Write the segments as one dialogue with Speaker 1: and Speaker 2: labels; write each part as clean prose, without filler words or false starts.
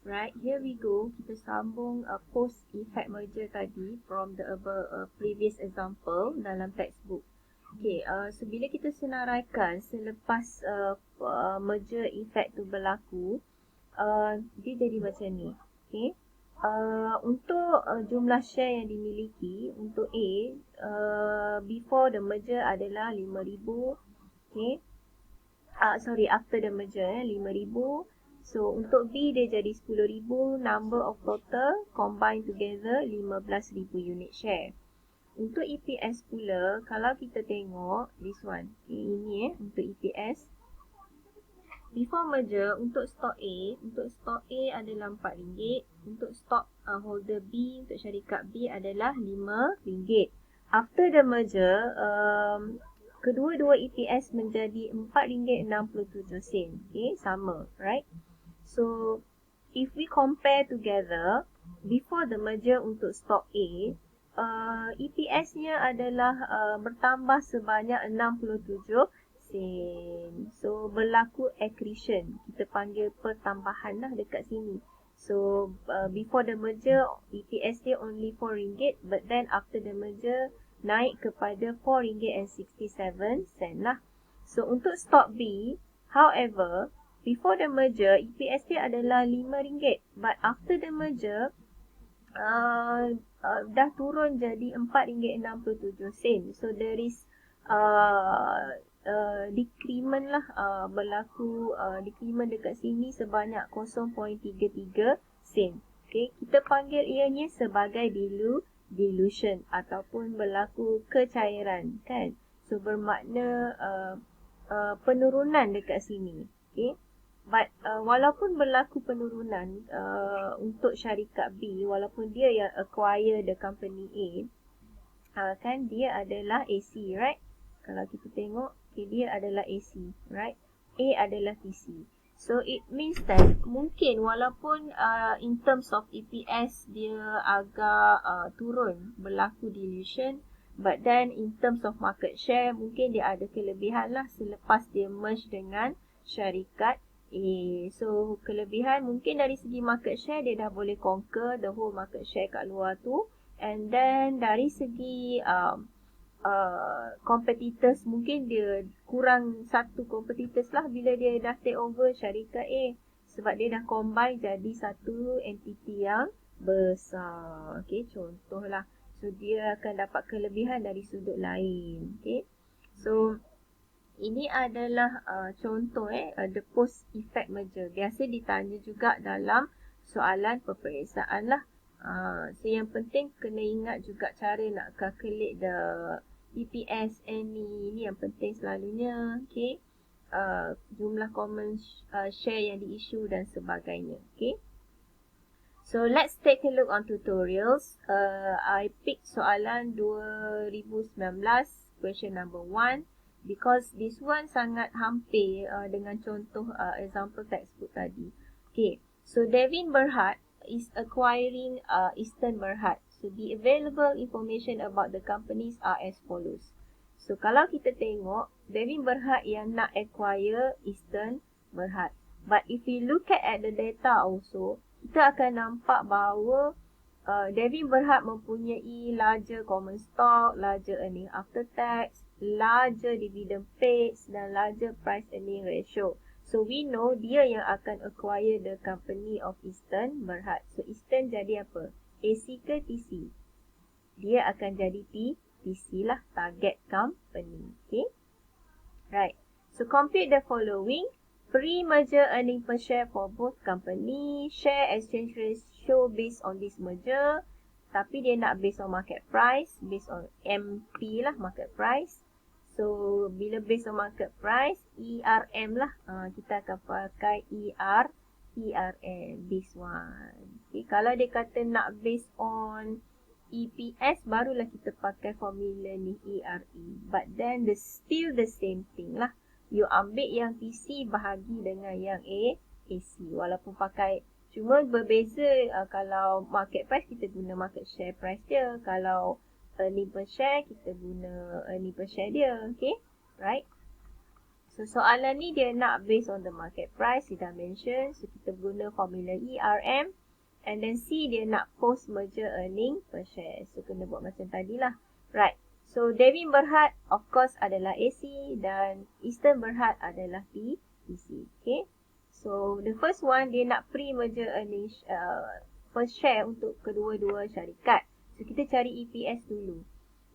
Speaker 1: Right, here we go. Kita sambung post effect merger tadi from the previous example dalam textbook. Okay, so bila kita senaraikan selepas merger effect tu berlaku, dia jadi macam ni. Okay, untuk jumlah share yang dimiliki untuk A, before the merger adalah 5,000. Okay, after the merger 5,000. So untuk B dia jadi 10,000, number of total combine together 15,000 unit share. Untuk EPS pula, kalau kita tengok this one, ini untuk EPS. Before merger, untuk stok A adalah RM4. Untuk stok holder B, untuk syarikat B adalah RM5. After the merger, kedua-dua EPS menjadi RM4.67. Okay, sama, right? So, if we compare together, before the merger untuk stok A, EPS-nya adalah bertambah sebanyak 67 sen. So, berlaku accretion. Kita panggil pertambahan lah dekat sini. So, before the merger, EPS dia only RM4, but then after the merger, naik kepada RM4.67 lah. So, untuk stok B, however, before the merger, EPS dia adalah RM5. But after the merger, dah turun jadi RM4.67. So, there is decrement lah, berlaku decrement dekat sini sebanyak 0.33 sen. Okay, kita panggil ianya sebagai dilution ataupun berlaku kecairan, kan? So, bermakna penurunan dekat sini. Okay, but walaupun berlaku penurunan untuk syarikat B, walaupun dia yang acquire the company A, kan dia adalah AC, right? Kalau kita tengok, okay, dia adalah AC, right? A adalah TC. So it means that mungkin walaupun in terms of EPS dia agak turun, berlaku dilution, but then in terms of market share mungkin dia ada kelebihan lah selepas dia merge dengan syarikat A. So kelebihan mungkin dari segi market share dia dah boleh conquer the whole market share kat luar tu, and then dari segi competitors mungkin dia kurang satu competitors lah bila dia dah take over syarikat A, sebab dia dah combine jadi satu entity yang besar. Okay, contohlah. So dia akan dapat kelebihan dari sudut lain. Okay, so ini adalah contoh the post effect merger. Biasa ditanya juga dalam soalan peperiksaan lah. So yang penting kena ingat juga cara nak calculate the EPS ini yang penting selalunya. Okay, jumlah common share yang diisu dan sebagainya. Okay, so let's take a look on tutorials. I pick soalan 2019 question number 1. Because this one sangat hampir dengan contoh example textbook tadi. Okay, so Devin Berhad is acquiring Eastern Berhad. So the available information about the companies are as follows. So kalau kita tengok, Devin Berhad yang nak acquire Eastern Berhad. But if we look at the data also, kita akan nampak bahawa Devin Berhad mempunyai larger common stock, larger earning after tax, larger dividend paid dan larger price earning ratio. So we know dia yang akan acquire the company of Eastern Berhad. So Eastern jadi apa? AC ke TC? Dia akan jadi TC lah, target company. Okay, right. So compute the following. Pre-merger earning per share for both company, share exchange ratio based on this merger, tapi dia nak based on market price, based on MP lah, market price. So bila based on market price, ERM lah, kita akan pakai ERM this one. Okay, kalau dia kata nak based on EPS, barulah kita pakai formula ni ERE. But then still the same thing lah. You ambil yang TC bahagi dengan yang AC. Walaupun pakai, cuma berbeza kalau market price kita guna market share price dia. Kalau earning per share kita guna earning per share dia. Okay, right? So soalan ni dia nak based on the market price, dia dah mention. So kita guna formula ERM. And then C dia nak post merger earning per share. So kena buat macam tadilah. Right. So Devin Berhad of course adalah AC dan Eastern Berhad adalah PC. Okay. So the first one dia nak pre-merger earning per share untuk kedua-dua syarikat. So kita cari EPS dulu.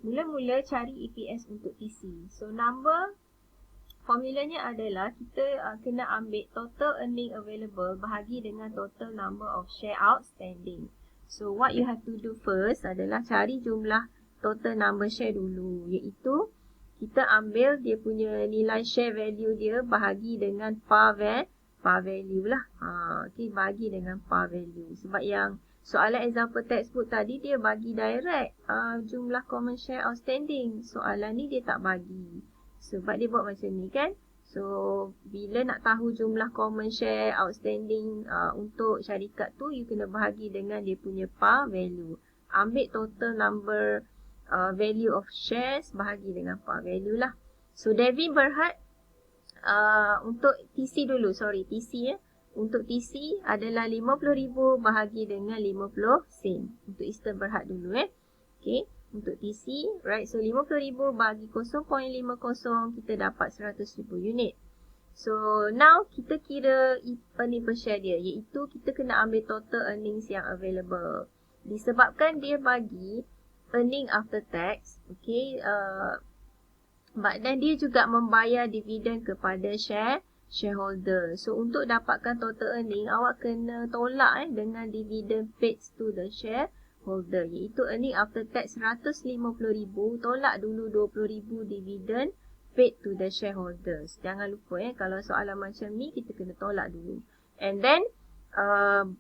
Speaker 1: Mula-mula cari EPS untuk TC. So formulanya adalah kita kena ambil total earning available bahagi dengan total number of share outstanding. So what you have to do first adalah cari jumlah total number share dulu, iaitu kita ambil dia punya nilai share value dia bahagi dengan par value lah. Okay, bahagi dengan par value. Sebab yang soalan example textbook tadi dia bagi direct jumlah common share outstanding. Soalan ni dia tak bagi. Sebab dia buat macam ni kan. So bila nak tahu jumlah common share outstanding untuk syarikat tu, you kena bahagi dengan dia punya par value. Ambil total number value of shares bahagi dengan par value lah. So Devin Berhad untuk TC dulu, TC Untuk TC adalah 50,000 bahagi dengan 50 sen. Untuk Eastern Berhad dulu Okay. Untuk TC, right, so 50,000 bagi 0.50 kita dapat 100,000 unit. So now kita kira earning per share dia, iaitu kita kena ambil total earnings yang available. Disebabkan dia bagi earning after tax, okay, dan dia juga membayar dividen kepada shareholder. So untuk dapatkan total earning, awak kena tolak dengan dividen paid to the shareholder, iaitu earning after tax 150,000, tolak dulu 20,000 dividen paid to the shareholders. Jangan lupa kalau soalan macam ni kita kena tolak dulu. And then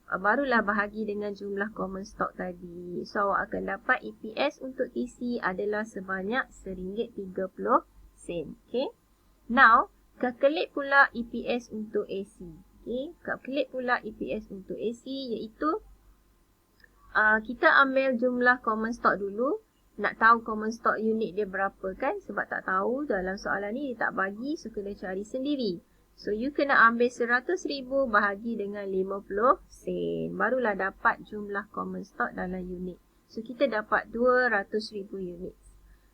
Speaker 1: barulah bahagi dengan jumlah common stock tadi. So awak akan dapat EPS untuk TC adalah sebanyak RM1.30. Okay. Now calculate pula EPS untuk AC. Okay. Calculate pula EPS untuk AC, iaitu kita ambil jumlah common stock dulu. Nak tahu common stock unit dia berapa kan? Sebab tak tahu dalam soalan ni dia tak bagi, so kena cari sendiri. So you kena ambil 100,000 bahagi dengan 50 sen. Barulah dapat jumlah common stock dalam unit. So kita dapat 200,000 unit.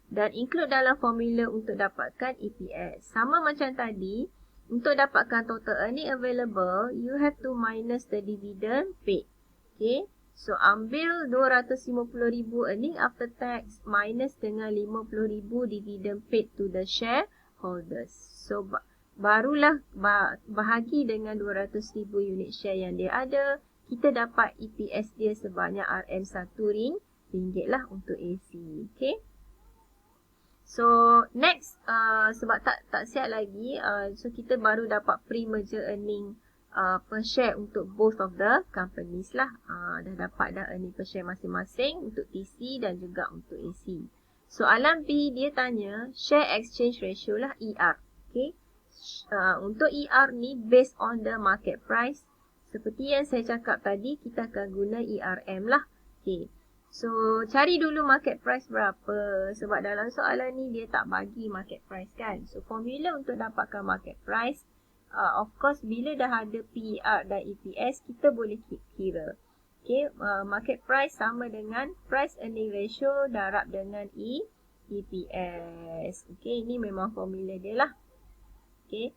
Speaker 1: Dan include dalam formula untuk dapatkan EPS. Sama macam tadi, untuk dapatkan total earning available, you have to minus the dividend paid. Okay. So ambil 250,000 earning after tax minus dengan 50,000 dividend paid to the shareholders. So barulah bahagi dengan 200,000 unit share yang dia ada, kita dapat EPS dia sebanyak RM1 lah untuk AC. Okay. So next, sebab tak siap lagi, so kita baru dapat pre-merger earning per share untuk both of the companies lah. Dah dapat dah earning per share masing-masing untuk TC dan juga untuk AC. Soalan B dia tanya share exchange ratio lah, ER. Okay. Untuk ER ni based on the market price. Seperti yang saya cakap tadi, kita akan guna ERM lah. Okay. So cari dulu market price berapa. Sebab dalam soalan ni dia tak bagi market price kan. So formula untuk dapatkan market price, of course bila dah ada PER dan EPS, kita boleh kira. Okay. Market price sama dengan price earning ratio darab dengan EPS. Okay. Ini memang formula dia lah. Okay.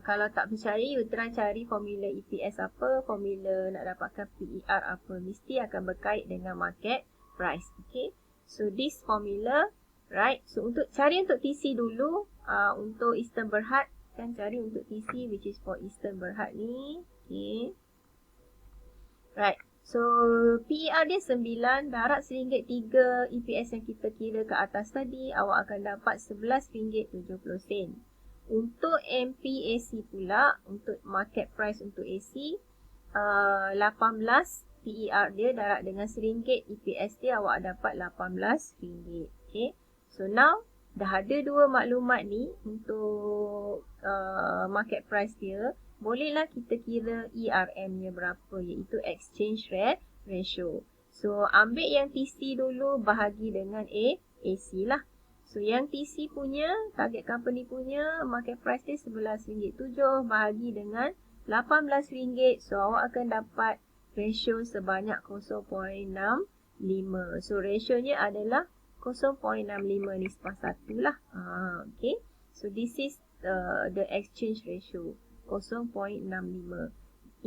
Speaker 1: Kalau tak percaya, you try cari formula EPS apa, formula nak dapatkan PER apa. Mesti akan berkait dengan market price. Okay. So this formula, right. So untuk cari untuk TC dulu, untuk Eastern Berhad, kan cari untuk TC which is for Eastern Berhad ni. Okay. Right. So PER dia 9, darab RM1.03 EPS yang kita kira ke atas tadi, awak akan dapat RM11.70. Untuk MPAC pula, untuk market price untuk AC, 18 PER dia darab dengan RM1, EPS dia awak dapat RM18. Okay. So now dah ada dua maklumat ni untuk market price dia. Bolehlah kita kira ERM nya berapa, iaitu exchange rate ratio. So ambil yang TC dulu bahagi dengan AC lah. So yang TC punya, target company punya market price dia RM11.07 bahagi dengan RM18. So awak akan dapat ratio sebanyak 0.65. So rationya adalah 0.65 nisbah 1 lah. Okay. So this is the exchange ratio 0.65.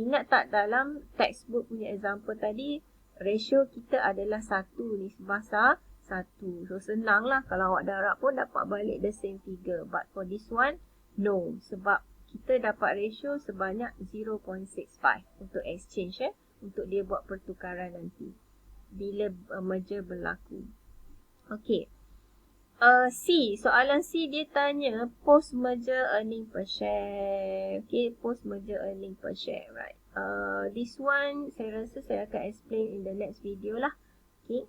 Speaker 1: Ingat tak dalam textbook punya example tadi, ratio kita adalah 1 nisbah 1. So senang lah, kalau awak darab pun dapat balik the same figure. But for this one, no. Sebab kita dapat ratio sebanyak 0.65 untuk exchange untuk dia buat pertukaran nanti bila merger berlaku. Okay. C, soalan C dia tanya post merger earning per share. Okay, post merger earning per share, right? This one saya rasa saya akan explain in the next video lah. Okay.